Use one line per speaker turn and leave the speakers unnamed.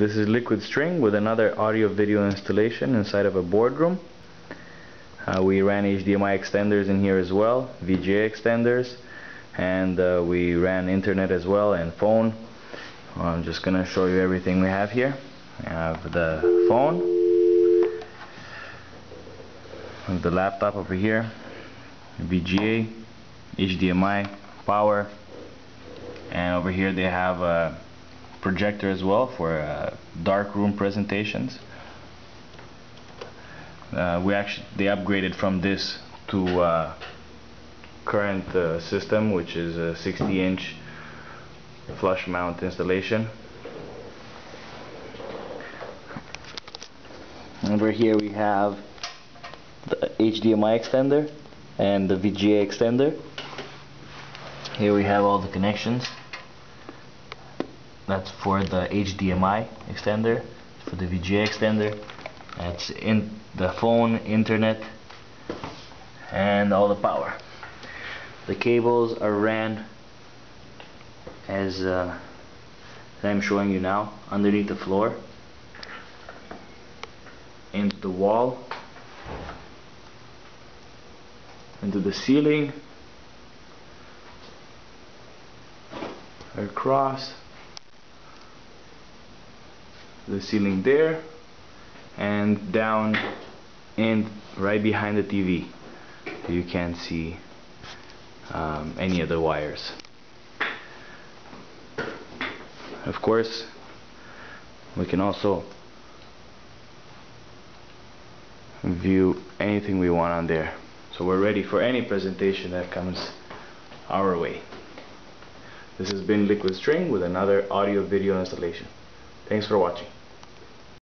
This is liquid string with another audio video installation inside of a boardroom. We ran HDMI extenders in here as well, VGA extenders, and we ran internet as well and phone. I'm just gonna show you everything we have here. We have the phone, the laptop over here, VGA, HDMI, power, and over here they have a projector as well for dark room presentations. They upgraded from this to current system, which is a 60-inch flush mount installation. Over here we have the HDMI extender and the VGA extender. Here we have all the connections. That's for the HDMI extender, for the VGA extender. That's in the phone, internet, and all the power. The cables are ran as I'm showing you now, underneath the floor, into the wall, into the ceiling, across the ceiling there, and down and right behind the TV. You can't see any of the wires. Of course, we can also view anything we want on there, so we're ready for any presentation that comes our way. This has been Liquid String with another audio video installation. Thanks for watching.